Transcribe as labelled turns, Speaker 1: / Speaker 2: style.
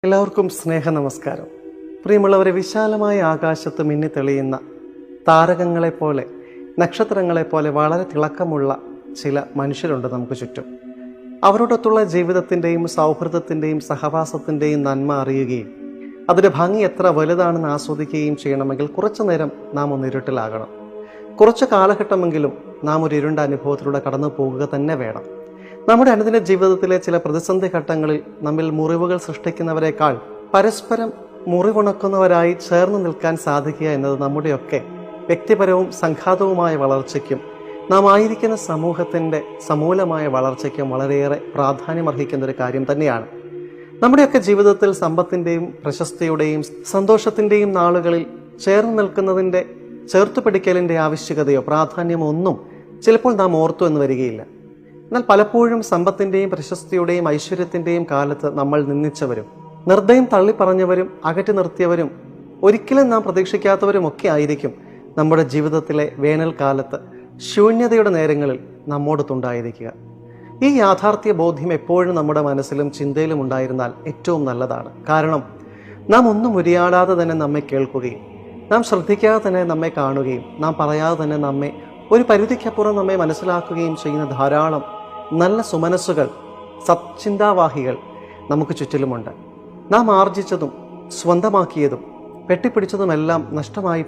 Speaker 1: എല്ലാവർക്കും സ്നേഹ നമസ്കാരം. പ്രിയമുള്ളവരെ, വിശാലമായ ആകാശത്ത് മിന്നിത്തെളിയുന്ന താരകങ്ങളെപ്പോലെ, നക്ഷത്രങ്ങളെപ്പോലെ വളരെ തിളക്കമുള്ള ചില മനുഷ്യരുണ്ട് നമുക്ക് ചുറ്റും. അവരോടൊത്തുള്ള ജീവിതത്തിൻ്റെയും സൗഹൃദത്തിൻ്റെയും സഹവാസത്തിൻ്റെയും നന്മ അറിയുകയും അതിൻ്റെ ഭംഗി എത്ര വലുതാണെന്ന് ആസ്വദിക്കുകയും ചെയ്യണമെങ്കിൽ കുറച്ചു നേരം നാം ഒന്ന് ഇരുട്ടിലാകണം. കുറച്ച് കാലഘട്ടമെങ്കിലും നാം ഒരു ഇരുണ്ട അനുഭവത്തിലൂടെ കടന്നു പോകുക തന്നെ വേണം. നമ്മുടെ അനുദിന ജീവിതത്തിലെ ചില പ്രതിസന്ധി ഘട്ടങ്ങളിൽ നമ്മിൽ മുറിവുകൾ സൃഷ്ടിക്കുന്നവരെക്കാൾ പരസ്പരം മുറിവുണക്കുന്നവരായി ചേർന്ന് നിൽക്കാൻ സാധിക്കുക എന്നത് നമ്മുടെയൊക്കെ വ്യക്തിപരവും സംഘാതവുമായ വളർച്ചയ്ക്കും നാം ആയിരിക്കുന്ന സമൂഹത്തിൻ്റെ സമൂലമായ വളർച്ചയ്ക്കും വളരെയേറെ പ്രാധാന്യമർഹിക്കുന്ന ഒരു കാര്യം തന്നെയാണ്. നമ്മുടെയൊക്കെ ജീവിതത്തിൽ സമ്പത്തിൻ്റെയും പ്രശസ്തിയുടെയും സന്തോഷത്തിൻ്റെയും നാളുകളിൽ ചേർന്ന് നിൽക്കുന്നതിൻ്റെ ചേർത്തുപിടിക്കലിൻ്റെ ആവശ്യകതയോ പ്രാധാന്യമോ ഒന്നും ചിലപ്പോൾ നാം ഓർത്തു എന്ന് വരികയില്ല. എന്നാൽ പലപ്പോഴും സമ്പത്തിൻ്റെയും പ്രശസ്തിയുടെയും ഐശ്വര്യത്തിൻ്റെയും കാലത്ത് നമ്മൾ നിന്ദിച്ചവരും നിർദ്ദയം തള്ളിപ്പറഞ്ഞവരും അകറ്റി നിർത്തിയവരും ഒരിക്കലും നാം പ്രതീക്ഷിക്കാത്തവരുമൊക്കെ ആയിരിക്കും നമ്മുടെ ജീവിതത്തിലെ വേനൽക്കാലത്ത് ശൂന്യതയുടെ നേരങ്ങളിൽ നമ്മോടൊത്തുണ്ടായിരിക്കുക. ഈ യാഥാർത്ഥ്യ ബോധ്യം എപ്പോഴും നമ്മുടെ മനസ്സിലും ചിന്തയിലും ഉണ്ടായിരുന്നാൽ ഏറ്റവും നല്ലതാണ്. കാരണം നാം ഒന്നും ഉരിയാടാതെ തന്നെ നമ്മെ കേൾക്കുകയും നാം ശ്രദ്ധിക്കാതെ തന്നെ നമ്മെ കാണുകയും നാം പറയാതെ തന്നെ നമ്മെ ഒരു പരിധിക്കപ്പുറം നമ്മെ മനസ്സിലാക്കുകയും ചെയ്യുന്ന ധാരാളം നല്ല സുമനസ്സുകൾ, സത്ചിന്താവാഹികൾ നമുക്ക് ചുറ്റിലുമുണ്ട്. നാം ആർജിച്ചതും സ്വന്തമാക്കിയതും വെട്ടിപ്പിടിച്ചതുമെല്ലാം നഷ്ടമായി